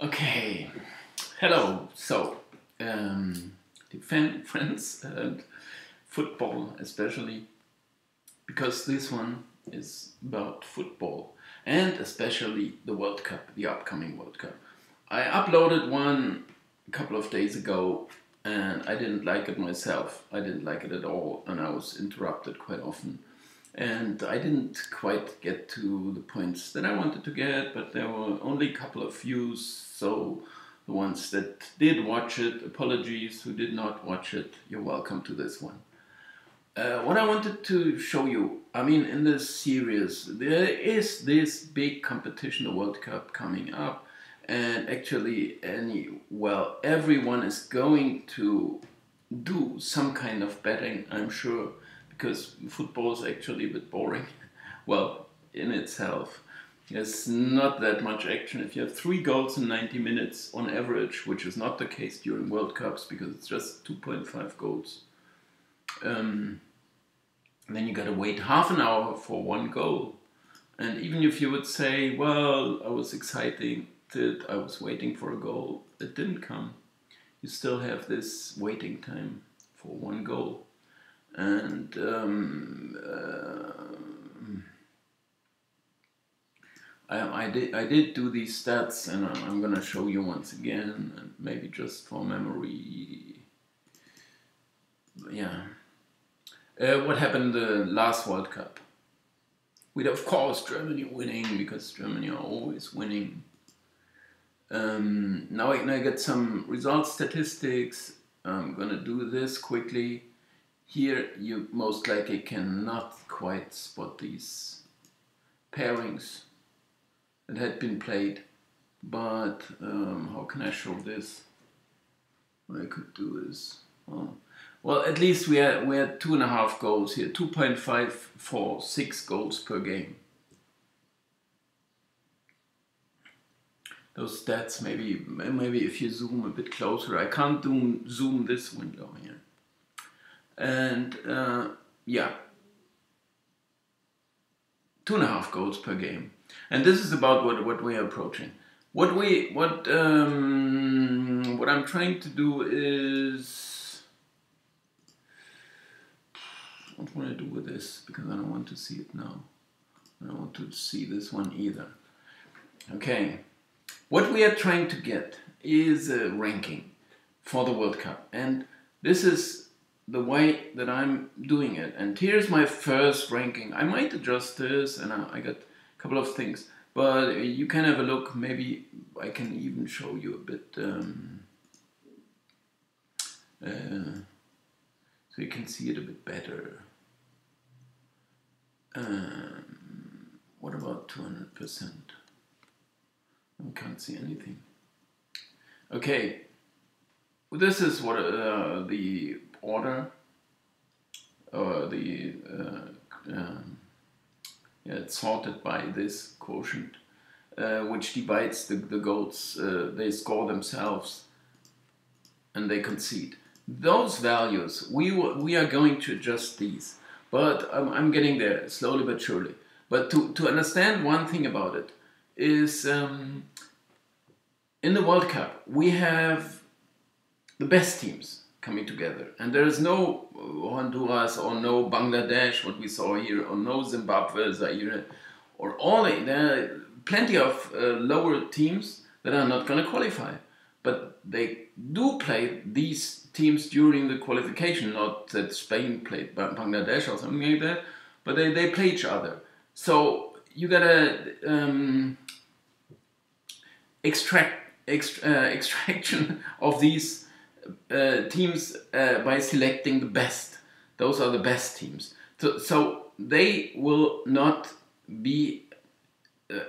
Okay, hello. Defend friends and football, especially because this one is about football and especially the World Cup, the upcoming World Cup. I uploaded one a couple of days ago and I didn't like it myself. I didn't like it at all, and I was interrupted quite often. And I didn't quite get to the points that I wanted to get, but there were only a couple of views. So the ones that did watch it, apologies. Who did not watch it, you're welcome to this one. What I wanted to show you, I mean, in this series, there is this big competition, the World Cup, coming up. And actually, everyone is going to do some kind of betting, I'm sure, because football is actually a bit boring. Well, in itself, there's not that much action. If you have 3 goals in 90 minutes on average, which is not the case during World Cups because it's just 2.5 goals, then you gotta wait half an hour for 1 goal. And even if you would say, well, I was excited, I was waiting for a goal, it didn't come. You still have this waiting time for 1 goal. And I did do these stats, and I'm gonna show you once again, and maybe just for memory. Yeah. What happened the last World Cup? With, of course, Germany winning, because Germany are always winning. Now I get some results statistics. I'm gonna do this quickly. Here you most likely cannot quite spot these pairings that had been played, but how can I show this? What I could do is, well, at least we had 2.5 goals here, 2.546 goals per game. Those stats, maybe if you zoom a bit closer, I can't zoom this window here. And yeah, 2.5 goals per game, and this is about what we are approaching. What I'm trying to do is, what want I do with this, because I don't want to see it now. I don't want to see this one either. Okay, what we are trying to get is a ranking for the World Cup, and this is the way that I'm doing it. And here's my first ranking. I might adjust this, and I got a couple of things, but you can have a look. Maybe I can even show you a bit, so you can see it a bit better. What about 200%? I can't see anything. Okay, well, this is what the order, or it's sorted by this quotient, which divides the goals they score themselves and they concede. Those values, we are going to adjust these, but I'm getting there slowly but surely. But to understand one thing about it is, in the World Cup we have the best teams coming together, and there is no Honduras or no Bangladesh, what we saw here, or no Zimbabwe, Zaire, or there are plenty of lower teams that are not going to qualify, but they do play these teams during the qualification. Not that Spain played Bangladesh or something like that, but they play each other. So you gotta extraction of these teams by selecting the best. Those are the best teams. So they will not be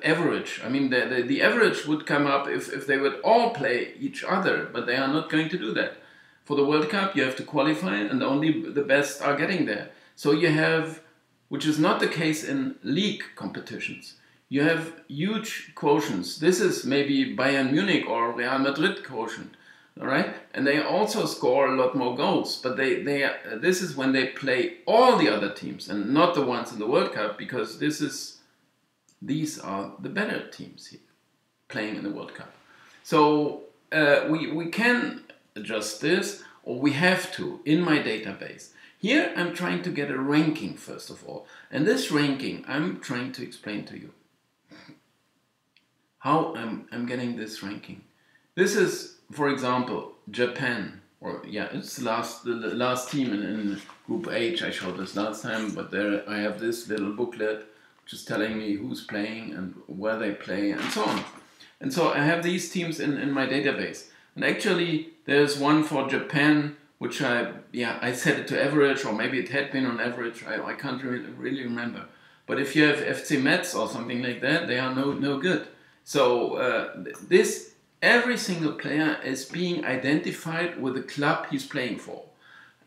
average. I mean, the average would come up if they would all play each other, but they are not going to do that. For the World Cup, you have to qualify, and only the best are getting there. So you have, which is not the case in league competitions, you have huge quotients. This is maybe Bayern Munich or Real Madrid quotient. All right, and they also score a lot more goals, but this is when they play all the other teams and not the ones in the World Cup, because these are the better teams here playing in the World Cup. So we can adjust this, or we have to, in my database. Here I'm trying to get a ranking first of all. And this ranking I'm trying to explain to you. How I'm getting this ranking. This is, for example, Japan. Or yeah, it's the last team in Group H. I showed this last time, but there I have this little booklet which is telling me who's playing and where they play and so on. And so I have these teams in my database. And actually there's one for Japan, which I set it to average, or maybe it had been on average. I can't really remember. But if you have FC Metz or something like that, they are no good. So every single player is being identified with the club he's playing for.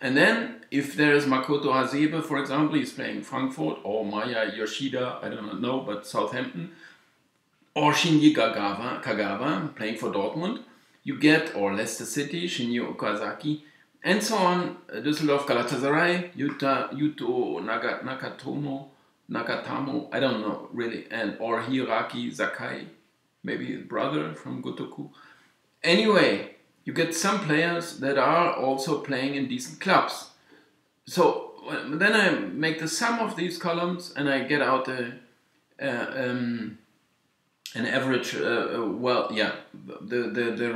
And then if there is Makoto Hasebe, for example, he's playing Frankfurt, or Maya Yoshida, I don't know, but Southampton, or Shinji Kagawa playing for Dortmund, you get, or Leicester City, Shinji Okazaki, and so on, Düsseldorf Galatasaray, Yuto Nagatamo, I don't know really, and or Hiraki Sakai, maybe his brother from Gotoku. Anyway, you get some players that are also playing in decent clubs. So then I make the sum of these columns and I get out an average, the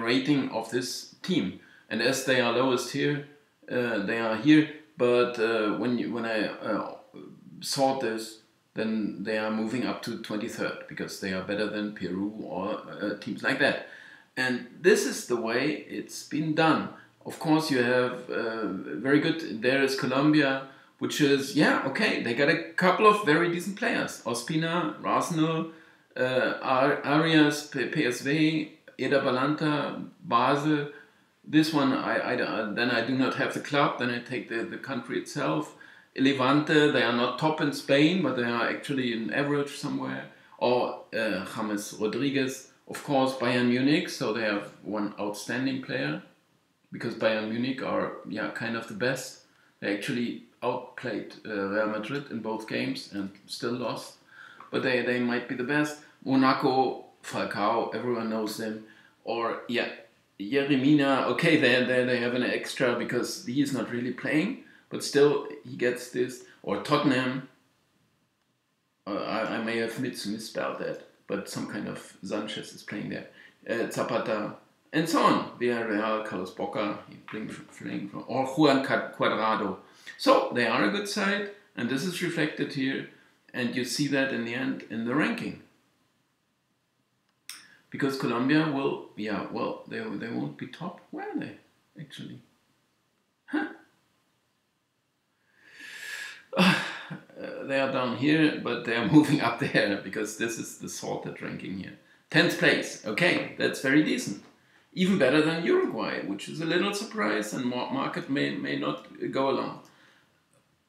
rating of this team. And as they are lowest here, they are here. But when I sort this, then they are moving up to 23rd because they are better than Peru or teams like that. And this is the way it's been done. Of course, you have very good. There is Colombia, which is they got a couple of very decent players: Ospina, Arsenal, Arias, PSV, Eder Balanta, Basel. This one, then I do not have the club. Then I take the country itself. Levante, they are not top in Spain, but they are actually in average somewhere. Or James Rodriguez, of course, Bayern Munich. So they have one outstanding player, because Bayern Munich are kind of the best. They actually outplayed Real Madrid in both games and still lost, but they might be the best. Monaco, Falcao, everyone knows them. Or Jeremina, okay, they have an extra because he is not really playing, but still he gets this. Or Tottenham, I may have misspelled that, but some kind of Sanchez is playing there. Zapata, and so on. Villarreal, Carlos Boca, playing from, or Juan Cuadrado. So they are a good side, and this is reflected here, and you see that in the end in the ranking. Because Colombia will, they won't be top. Where are they, actually? They are down here, but they are moving up there, because this is the sorted ranking here. 10th place, okay, that's very decent. Even better than Uruguay, which is a little surprise, and market may not go along.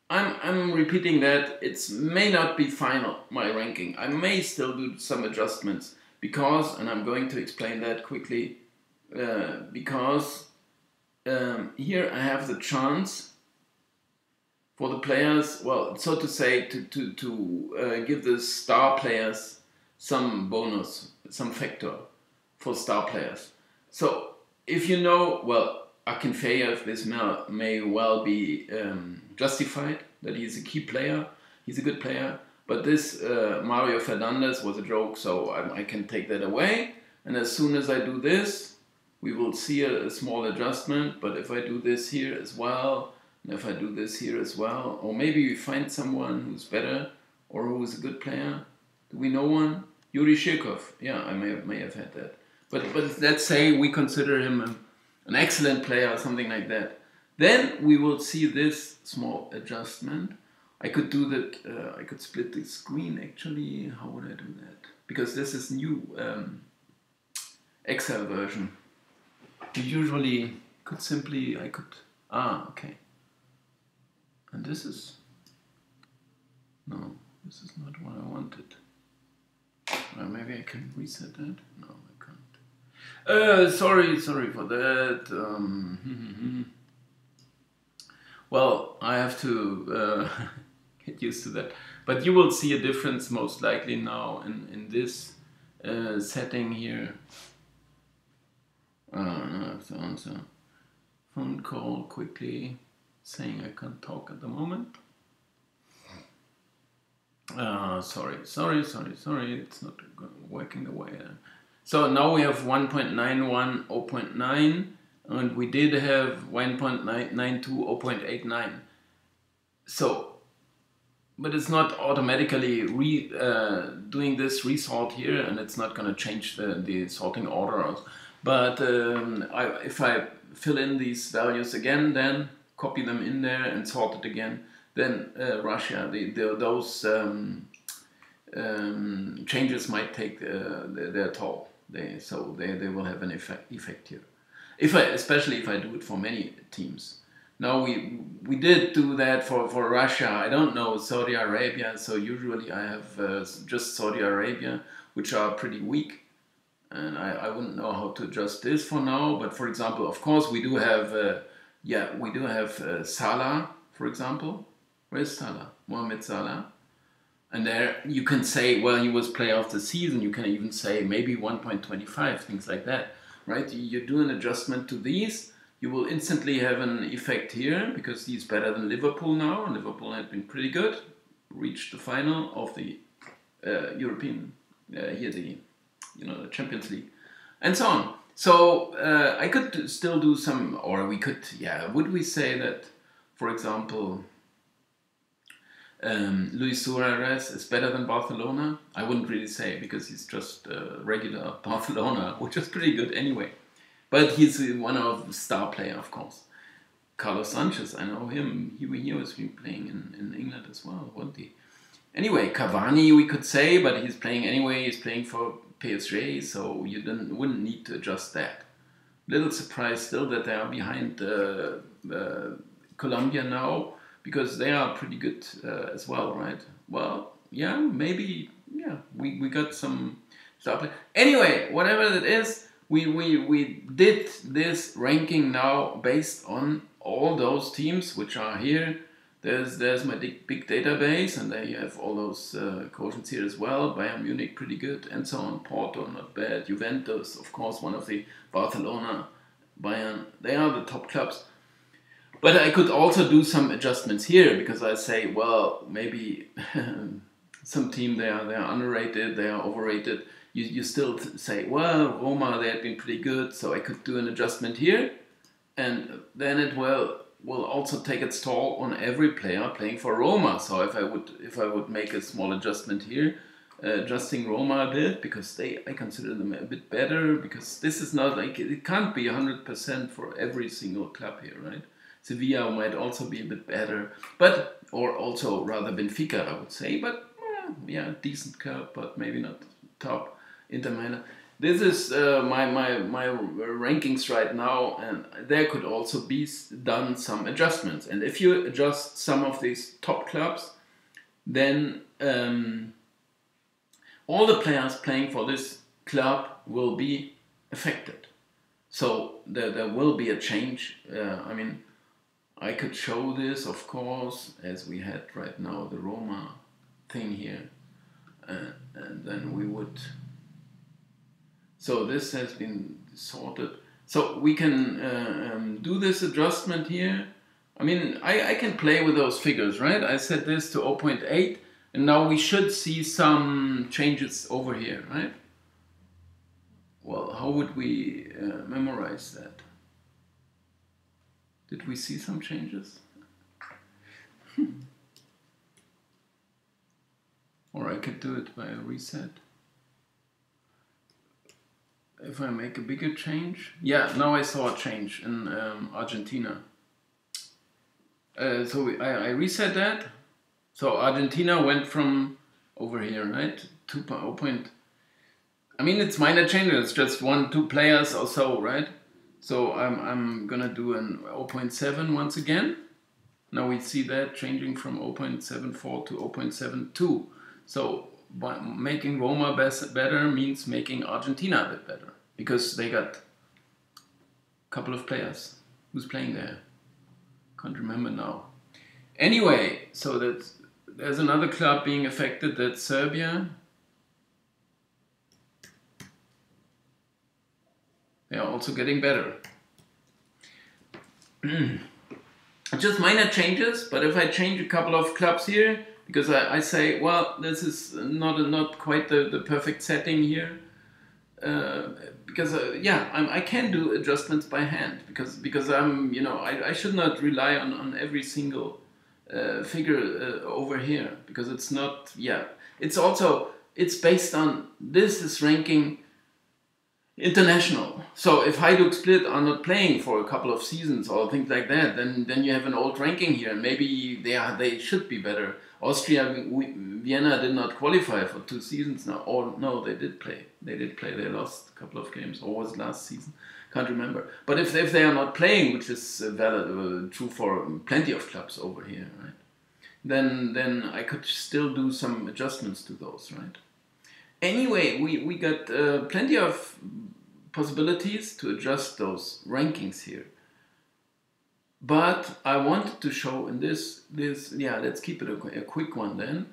I'm repeating that it may not be final, my ranking. I may still do some adjustments, because, and I'm going to explain that quickly, because here I have the chance for the players, well, so to say, to give the star players some bonus, some factor for star players. So if you know, well, Akinfeev, this may well be justified, that he's a key player, he's a good player, but this Mario Fernandez was a joke, so I can take that away. And as soon as I do this, we will see a small adjustment. But if I do this here as well, and if I do this here as well, or maybe we find someone who's better or who's a good player. Do we know one? Yuri Shirkov. Yeah, I may have had that. But let's say we consider him an excellent player or something like that. Then we will see this small adjustment. I could do that. I could split the screen actually. How would I do that? Because this is new Excel version. You usually could simply, okay. And this is, no, this is not what I wanted. Maybe I can reset that. No, I can't. Sorry for that. Well, I have to get used to that. But you will see a difference most likely now in this setting here. No, I have to answer. Phone call quickly, saying I can't talk at the moment. Sorry, it's not working the way. So now we have 1.91, 0.9, and we did have 1.92, 0.89. So, but it's not automatically doing this resort here, and it's not going to change the sorting order. But if I fill in these values again, then copy them in there and sort it again, then Russia, those changes might take their toll. So they will have an effect here. Especially if I do it for many teams. Now we did do that for Russia. I don't know Saudi Arabia. So usually I have just Saudi Arabia, which are pretty weak, and I wouldn't know how to adjust this for now. But for example, of course, we do have Salah, for example. Where's Salah? Mohamed Salah. And there you can say, well, he was player of the season. You can even say maybe 1.25, things like that, right? You do an adjustment to these, you will instantly have an effect here because he's better than Liverpool now. Liverpool had been pretty good, reached the final of the European, the Champions League, and so on. So I could still do some, or we could, would we say that, for example, Luis Suarez is better than Barcelona? I wouldn't really say, because he's just regular Barcelona, which is pretty good anyway. But he's one of the star player, of course. Carlos Sanchez, I know him. He was playing in England as well, wasn't he? Anyway, Cavani we could say, but he's playing anyway. He's playing for PSG, so you wouldn't need to adjust that. Little surprise still that they are behind Colombia now, because they are pretty good as well, right? Well, yeah, maybe, yeah, we got some stuff. Anyway, whatever it is, we did this ranking now based on all those teams which are here. There's my big database, and there you have all those quotients here as well. Bayern Munich, pretty good, and so on. Porto, not bad. Juventus, of course, one of the Barcelona, Bayern. They are the top clubs. But I could also do some adjustments here, because I say, well, maybe some team they are underrated, they are overrated. You still say, well, Roma, they had been pretty good, so I could do an adjustment here, and then it will also take its toll on every player playing for Roma. So if I would make a small adjustment here, adjusting Roma a bit, because I consider them a bit better, because this is not like, it can't be 100% for every single club here, right? Sevilla might also be a bit better, or also rather Benfica, I would say, but yeah, decent club, but maybe not top. Inter Milan. This is my rankings right now, and there could also be done some adjustments. And if you adjust some of these top clubs, then all the players playing for this club will be affected. So there will be a change. I mean, I could show this, of course, as we had right now, the Roma thing here. And then we would... So this has been sorted. So we can do this adjustment here. I mean, I can play with those figures, right? I set this to 0.8, and now we should see some changes over here, right? Well, how would we memorize that? Did we see some changes? Or I could do it by a reset. If I make a bigger change, yeah, now I saw a change in Argentina. So I reset that. So Argentina went from over here, right? 2.0. I mean, it's minor changes. It's just 1-2 players or so, right? So I'm gonna do an 0.7 once again. Now we see that changing from 0.74 to 0.72. So by making Roma better means making Argentina a bit better, because they got a couple of players. Who's playing there? Can't remember now. Anyway, so there's another club being affected, that's Serbia. They are also getting better. Just minor changes, but if I change a couple of clubs here, because I say, well, this is not quite the perfect setting here, because yeah, I can do adjustments by hand, because I'm, you know, I should not rely on every single figure over here, because it's not, yeah, it's also, it's based on, this is ranking international. So if Hajduk Split are not playing for a couple of seasons or things like that, then you have an old ranking here. Maybe they should be better. Austria Vienna did not qualify for 2 seasons now. Or no, they did play. They did play. They lost a couple of games. Or was it last season? Can't remember. But if they are not playing, which is valid, true for plenty of clubs over here, right? Then I could still do some adjustments to those, right? Anyway, we got plenty of possibilities to adjust those rankings here. But I wanted to show in this yeah, let's keep it a quick one then.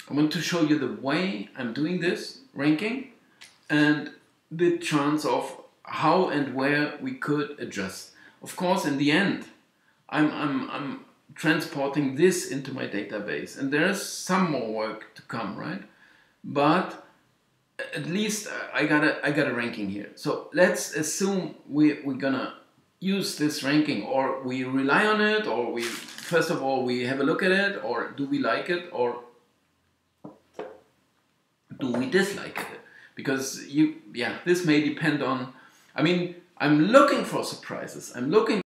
I want to show you the way I'm doing this ranking and the chance of how and where we could adjust. Of course, in the end, I'm transporting this into my database, and there's some more work to come, right? But at least I got a ranking here. So let's assume we're gonna use this ranking, or we rely on it, or we first of all we have a look at it, or do we like it, or do we dislike it? Because this may depend on. I mean, I'm looking for surprises. I'm looking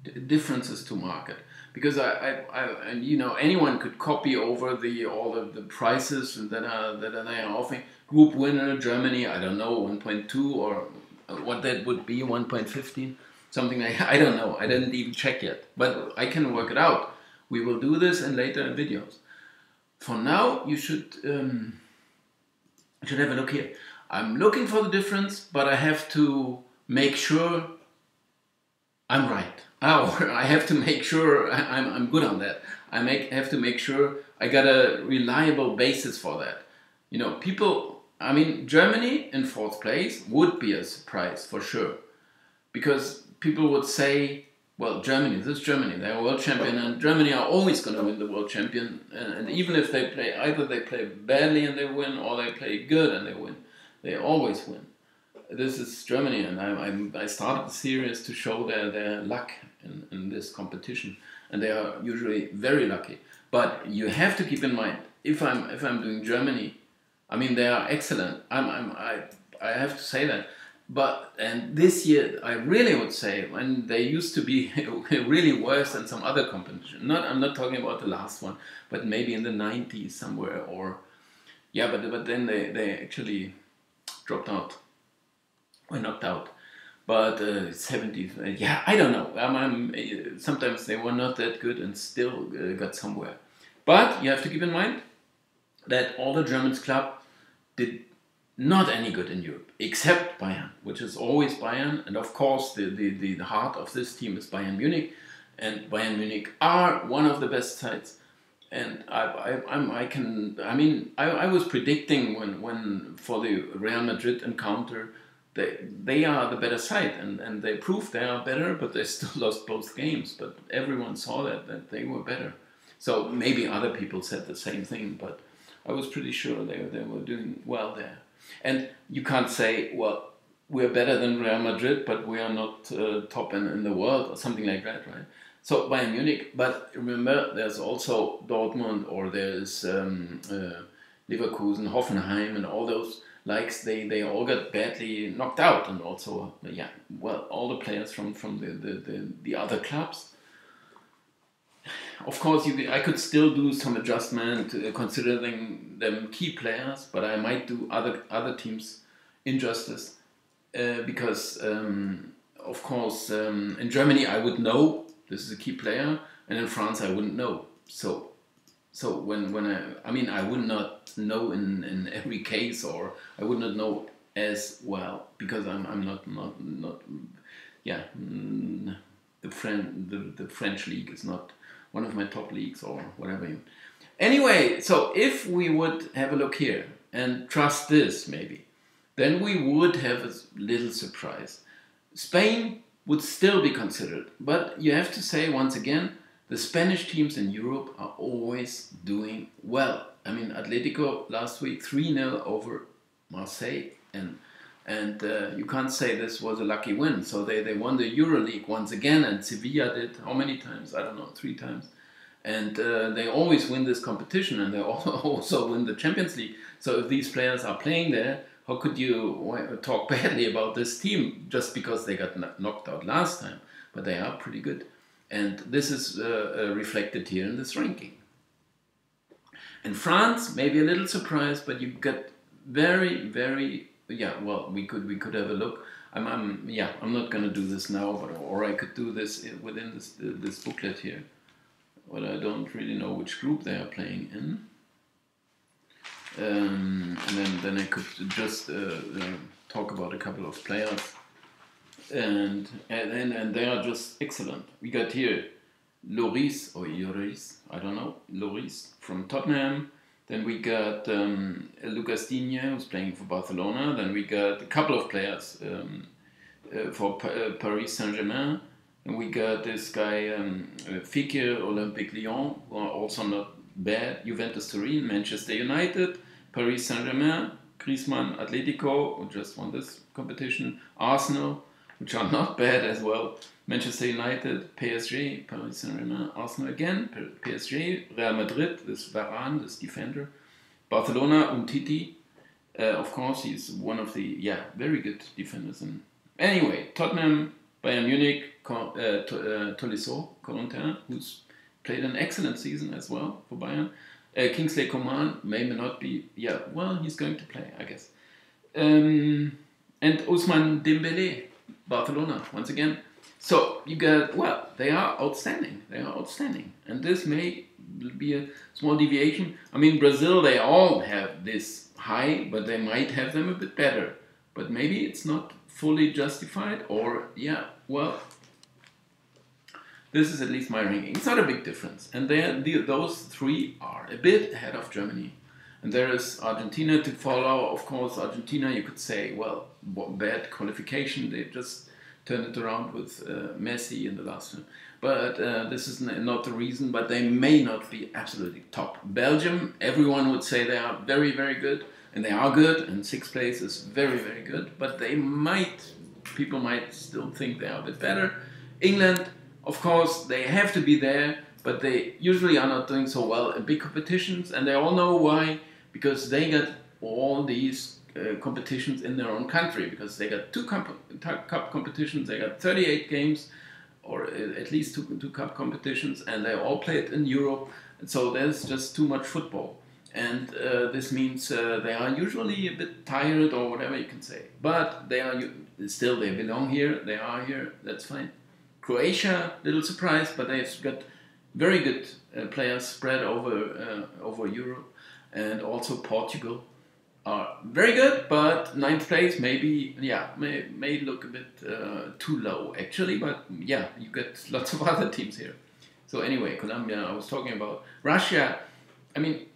for differences to market. Because I you know, anyone could copy over all of the prices that they are offering. Group winner Germany, I don't know, 1.2 or what that would be, 1.15, something like, I don't know. I didn't even check yet, but I can work it out. We will do this in later videos. For now, you should have a look here. I'm looking for the difference, but I have to make sure I'm right. I have to make sure I'm good on that. Have to make sure I got a reliable basis for that. You know, people, I mean, Germany in 4th place would be a surprise for sure. Because people would say, well, Germany, this is Germany, they're a world champion, and Germany are always going to win the world champion. And even if they play, either they play badly and they win, or they play good and they win. They always win. This is Germany, and I started the series to show their luck in this competition, and they are usually very lucky. But you have to keep in mind, if I'm doing Germany, I mean, they are excellent. I have to say that. And this year, I really would say, when they used to be really worse than some other competition. I'm not talking about the last one, but maybe in the 90s somewhere, or yeah. But then they actually dropped out. Or knocked out, but 70s, yeah, I don't know. Sometimes they were not that good and still got somewhere. But you have to keep in mind that all the Germans club did not any good in Europe, except Bayern, which is always Bayern, and of course the heart of this team is Bayern Munich, and Bayern Munich are one of the best sides. And I was predicting when for the Real Madrid encounter, they are the better side, and they proved they are better, but they still lost both games. But everyone saw that they were better. So maybe other people said the same thing, but I was pretty sure they were doing well there. And you can't say, well, we're better than Real Madrid, but we are not top in the world or something like that, right? So Bayern Munich, but remember, there's also Dortmund, or there's Leverkusen, Hoffenheim, and all those likes. They all got badly knocked out, and also all the players from the other clubs. Of course, I could still do some adjustment considering them key players, but I might do other teams injustice because of course in Germany I would know this is a key player, and in France I wouldn't know. So when I would not know in every case, or I would not know as well, because I'm not the French league is not one of my top leagues or whatever. Anyway, so if we would have a look here and trust this maybe, then we would have a little surprise. Spain would still be considered, but you have to say once again, the Spanish teams in Europe are always doing well. I mean, Atletico last week 3-0 over Marseille, and you can't say this was a lucky win. So they won the EuroLeague once again, and Sevilla did how many times? I don't know, 3 times. And they always win this competition, and they also win the Champions League. So if these players are playing there, how could you talk badly about this team just because they got knocked out last time? But they are pretty good. And this is reflected here in this ranking. And France, maybe a little surprised, but you got very, very, yeah, well, we could have a look. I'm not going to do this now, or I could do this within this booklet here. But I don't really know which group they are playing in. And then I could just talk about a couple of players. And they are just excellent. We got here Lloris or Lloris, I don't know, Lloris from Tottenham. Then we got Lucas Digne, who's playing for Barcelona. Then we got a couple of players for Paris Saint-Germain. And we got this guy Fekir, Olympique Lyon, who are also not bad. Juventus Turin, Manchester United, Paris Saint-Germain, Griezmann, Atletico, who just won this competition, Arsenal, which are not bad as well. Manchester United, PSG, Paris Saint-Germain, Arsenal again, PSG, Real Madrid, this Varane, this defender, Barcelona, Umtiti. Of course, he's one of the very good defenders. Anyway, Tottenham, Bayern Munich, Tolisso, Corentin, who's played an excellent season as well for Bayern. Kingsley Coman may not be, he's going to play, I guess. And Ousmane Dembele, Barcelona, once again. So you got, they are outstanding. They are outstanding. And this may be a small deviation. I mean, Brazil, they all have this high, but they might have them a bit better. But maybe it's not fully justified, or, this is at least my ranking. It's not a big difference. And those 3 are a bit ahead of Germany. And there is Argentina to follow. Of course, Argentina, you could say, bad qualification. They just turned it around with Messi in the last one. But this is not the reason, but they may not be absolutely top. Belgium, everyone would say they are very, very good. And they are good, and 6th place is very, very good. But people might still think they are a bit better. England, of course, they have to be there, but they usually are not doing so well in big competitions, and they all know why, because they got all these competitions in their own country, because they got 2 cup competitions, they got 38 games, or at least two cup competitions, and they all played in Europe, and so there's just too much football. And this means they are usually a bit tired, or whatever you can say. But they belong here, they are here, that's fine. Croatia, little surprise, but they've got very good players spread over Europe. And also Portugal are very good, but 9th place may look a bit too low actually. But you get lots of other teams here. So anyway, Colombia, I was talking about. Russia, I mean,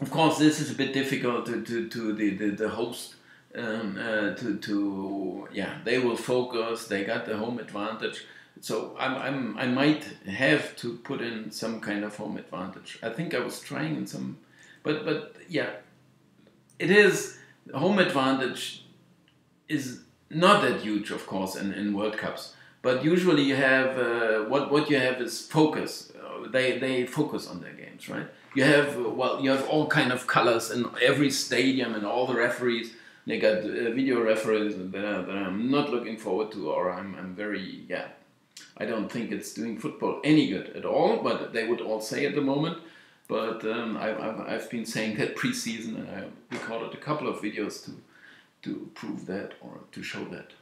of course, this is a bit difficult to the host. They will focus. They got the home advantage. So I might have to put in some kind of home advantage. I think I was trying in some, but it is home advantage is not that huge, of course, in World Cups. But usually you have what you have is focus. They focus on their games, right? You have all kind of colors in every stadium, and all the referees. They got video referees that I'm not looking forward to, or I'm very I don't think it's doing football any good at all. But they would all say at the moment. But I've been saying that pre-season, and I recorded a couple of videos to prove that, or to show that.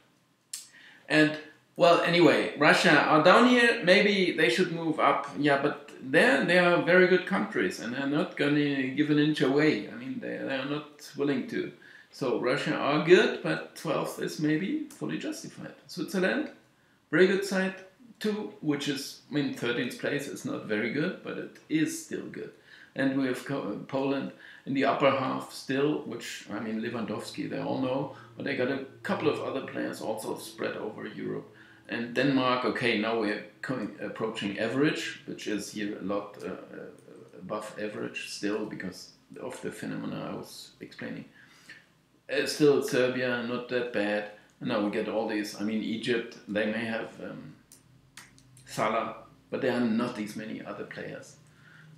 And anyway, Russia are down here. Maybe they should move up. But they are very good countries, and they're not going to give an inch away. I mean, they are not willing to. So Russia are good, but 12th is maybe fully justified. Switzerland, very good side. 2, which is, 13th place is not very good, but it is still good. And we have Poland in the upper half still, which, I mean, Lewandowski, they all know, but they got a couple of other players also spread over Europe. And Denmark, okay, now we're approaching average, which is here a lot above average still because of the phenomena I was explaining. Still Serbia, not that bad. Now we get all these, I mean, Egypt, they may have Salah, but there are not these many other players.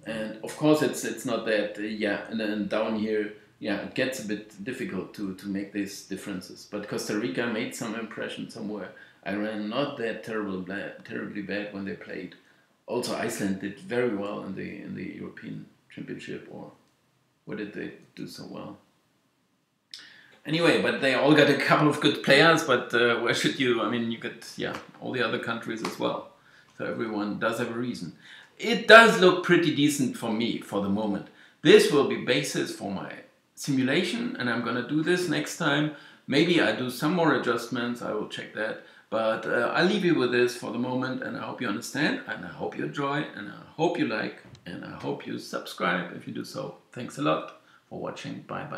And of course it's not that, and then down here, it gets a bit difficult to make these differences. But Costa Rica made some impression somewhere. Iran not that terribly bad when they played. Also Iceland did very well in the European Championship, or where did they do so well? Anyway, but they all got a couple of good players, but where should you, I mean, you get, all the other countries as well. So everyone does have a reason. It does look pretty decent for me for the moment. This will be basis for my simulation, and I'm going to do this next time. Maybe I do some more adjustments, I will check that. But I'll leave you with this for the moment, and I hope you understand, and I hope you enjoy, and I hope you like, and I hope you subscribe if you do so. Thanks a lot for watching. Bye bye.